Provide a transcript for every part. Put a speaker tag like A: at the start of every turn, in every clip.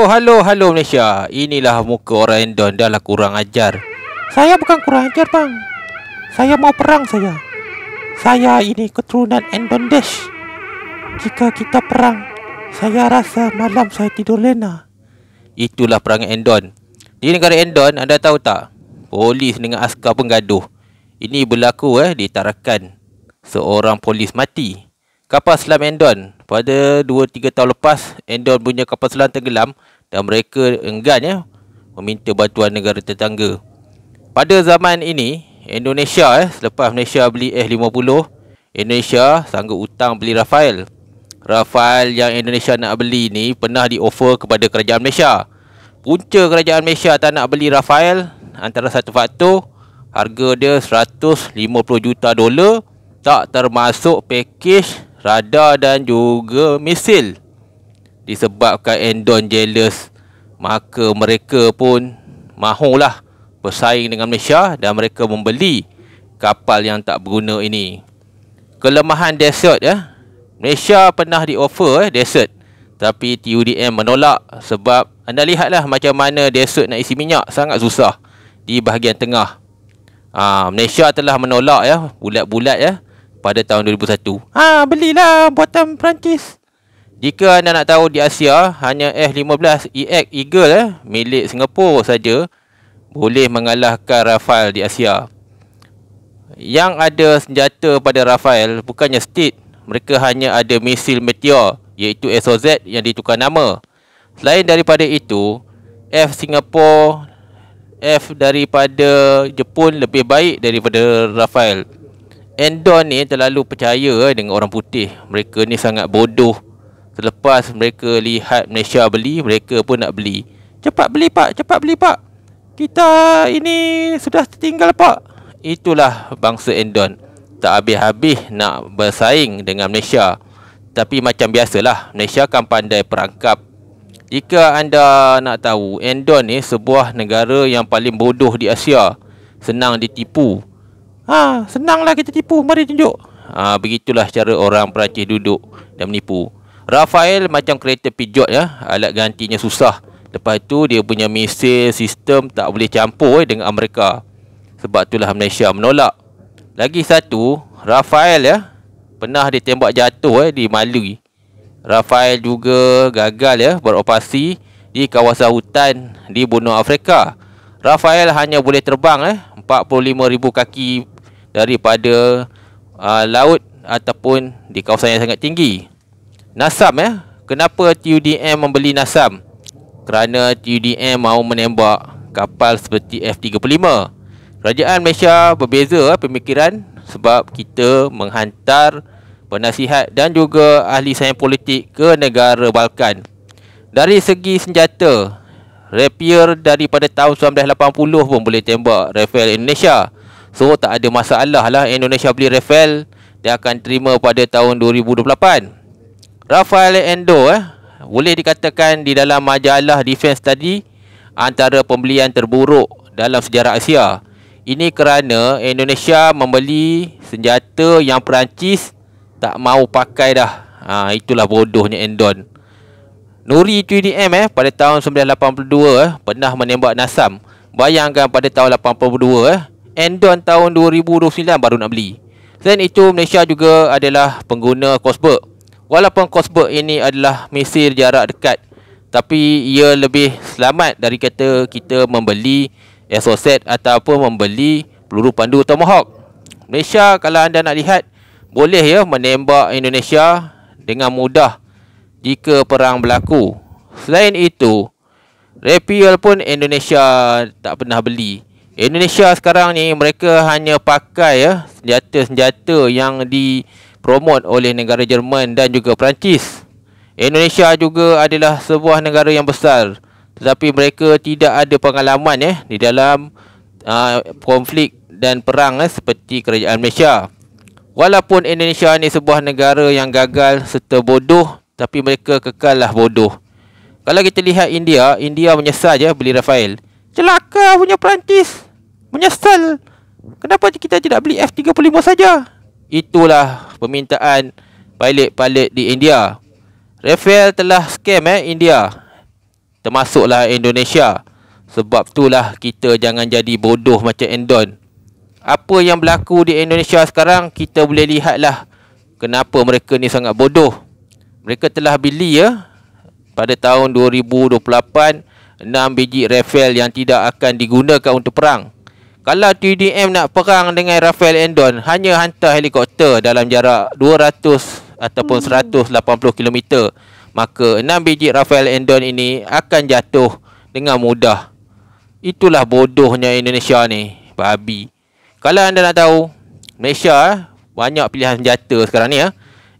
A: Oh, halo Malaysia. Inilah muka orang Endon. Dah lah kurang ajar.
B: Saya bukan kurang ajar, bang. Saya mau perang saya. Saya ini keturunan Endondesh. Jika kita perang, saya rasa malam saya tidur lena.
A: Itulah perangai Endon. Di negara Endon, anda tahu tak? Polis dengan askar pun gaduh. Ini berlaku di Tarakan. Seorang polis mati. Kapal selam Endon. Pada 2-3 tahun lepas, Endon punya kapal selam tenggelam dan mereka enggan meminta bantuan negara tetangga. Pada zaman ini, Indonesia selepas Malaysia beli F-50, Indonesia sanggup hutang beli Rafale. Rafale yang Indonesia nak beli ni pernah di-offer kepada kerajaan Malaysia. Punca kerajaan Malaysia tak nak beli Rafale, antara satu faktor, harga dia $150 juta, tak termasuk pakej radar dan juga misil. Disebabkan Endon jealous, maka mereka pun mahulah bersaing dengan Malaysia dan mereka membeli kapal yang tak berguna ini. Kelemahan Desert Malaysia pernah di-offer Desert, tapi TUDM menolak sebab anda lihatlah macam mana Desert nak isi minyak, sangat susah di bahagian tengah. Malaysia telah menolak bulat-bulat pada tahun 2001.
B: Belilah buatan Perancis.
A: Jika anda nak tahu, di Asia hanya F-15 EX Eagle milik Singapura saja boleh mengalahkan Rafale di Asia. Yang ada senjata pada Rafale bukannya state, mereka hanya ada misil Meteor iaitu SOZ yang ditukar nama. Selain daripada itu, F Singapura, F daripada Jepun lebih baik daripada Rafale. Endon ni terlalu percaya dengan orang putih. Mereka ni sangat bodoh. Selepas mereka lihat Malaysia beli, mereka pun nak beli.
B: Cepat beli, Pak. Cepat beli, Pak. Kita ini sudah tertinggal, Pak.
A: Itulah bangsa Endon. Tak habis-habis nak bersaing dengan Malaysia. Tapi macam biasalah, Malaysia kan pandai perangkap. Jika anda nak tahu, Endon ni sebuah negara yang paling bodoh di Asia. Senang ditipu.
B: Senanglah kita tipu. Mari tunjuk.
A: Begitulah cara orang Perancis duduk dan menipu. Rafale macam kereta Peugeot alat gantinya susah. Lepas tu dia punya misil sistem tak boleh campur dengan Amerika. Sebab itulah Malaysia menolak. Lagi satu, Rafale pernah ditembak jatuh di Mali. Rafale juga gagal beroperasi di kawasan hutan di benua Afrika. Rafale hanya boleh terbang 45,000 kaki daripada laut ataupun di kawasan yang sangat tinggi. NASAM kenapa TUDM membeli NASAM? Kerana TUDM mahu menembak kapal seperti F-35. Kerajaan Malaysia berbeza pemikiran sebab kita menghantar penasihat dan juga ahli sains politik ke negara Balkan. Dari segi senjata, Rapier daripada tahun 1980 pun boleh tembak Rafale Indonesia. So tak ada masalah lah Indonesia beli Rafale, dia akan terima pada tahun 2028. Rafale Endo boleh dikatakan di dalam majalah Defense Study antara pembelian terburuk dalam sejarah Asia. Ini kerana Indonesia membeli senjata yang Perancis tak mau pakai dah. Itulah bodohnya Endon. Nuri TUDM pada tahun 1982 pernah menembak NASAM. Bayangkan pada tahun 82 Endon tahun 2029 baru nak beli. Selain itu, Malaysia juga adalah pengguna Cosberg. Walaupun Cosberg ini adalah misil jarak dekat, tapi ia lebih selamat dari kata kita membeli SOZ ataupun membeli peluru pandu Tomahawk. Malaysia kalau anda nak lihat boleh menembak Indonesia dengan mudah jika perang berlaku. Selain itu, Rapier pun Indonesia tak pernah beli. Indonesia sekarang ni mereka hanya pakai senjata-senjata yang dipromot oleh negara Jerman dan juga Perancis. Indonesia juga adalah sebuah negara yang besar, tetapi mereka tidak ada pengalaman di dalam konflik dan perang seperti kerajaan Malaysia. Walaupun Indonesia ni sebuah negara yang gagal serta bodoh, tapi mereka kekallah bodoh. Kalau kita lihat India menyesal beli Rafale.
B: Celaka punya Perancis. Menyesal. Kenapa kita tidak beli F-35 saja?
A: Itulah permintaan pilot-pilot di India. Rafale telah scam India. termasuklah Indonesia. Sebab itulah kita jangan jadi bodoh macam Endon. Apa yang berlaku di Indonesia sekarang, kita boleh lihatlah kenapa mereka ni sangat bodoh. Mereka telah beli pada tahun 2028 6 biji Rafale yang tidak akan digunakan untuk perang. Kalau TDM nak perang dengan Rafale Endon, hanya hantar helikopter dalam jarak 200 ataupun 180 km, maka 6 biji Rafale Endon ini akan jatuh dengan mudah. Itulah bodohnya Indonesia ni, babi. Kalau anda nak tahu, Malaysia banyak pilihan senjata sekarang ni.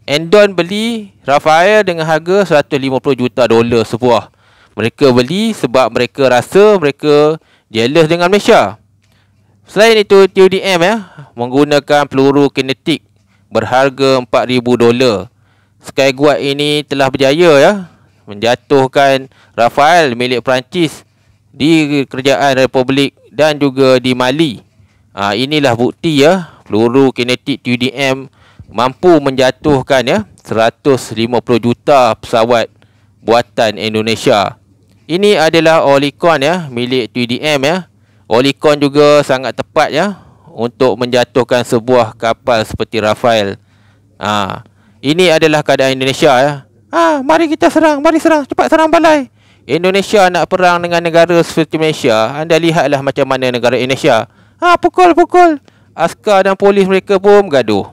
A: Endon beli Rafale dengan harga $150 juta sebuah. Mereka beli sebab mereka rasa mereka jealous dengan Malaysia. Selain itu, TDM menggunakan peluru kinetik berharga $4,000. Skyguard ini telah berjaya menjatuhkan Rafale milik Perancis di Kerajaan Republik dan juga di Mali. Inilah bukti peluru kinetik TDM mampu menjatuhkan 150 juta pesawat buatan Indonesia. Ini adalah Olicon milik TDM. Olicon juga sangat tepat untuk menjatuhkan sebuah kapal seperti Rafale. Ini adalah keadaan Indonesia.
B: Mari kita serang, mari serang, cepat serang balai.
A: Indonesia nak perang dengan negara seperti Malaysia. Anda lihatlah macam mana negara Indonesia.
B: Pukul.
A: Askar dan polis mereka pun bergaduh.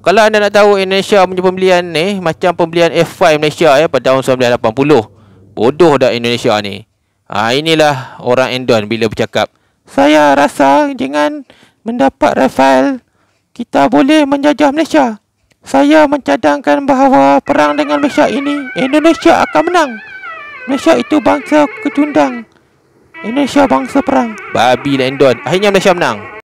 A: Kalau anda nak tahu Indonesia punya pembelian ni macam pembelian F5 Malaysia pada tahun 1980. Bodoh dah Indonesia ni. Inilah orang Endon bila bercakap.
B: Saya rasa dengan mendapat Rafale, kita boleh menjajah Malaysia. Saya mencadangkan bahawa perang dengan Malaysia ini, Indonesia akan menang. Malaysia itu bangsa kecundang. Indonesia bangsa perang.
A: Babi lah Endon. Akhirnya Malaysia menang.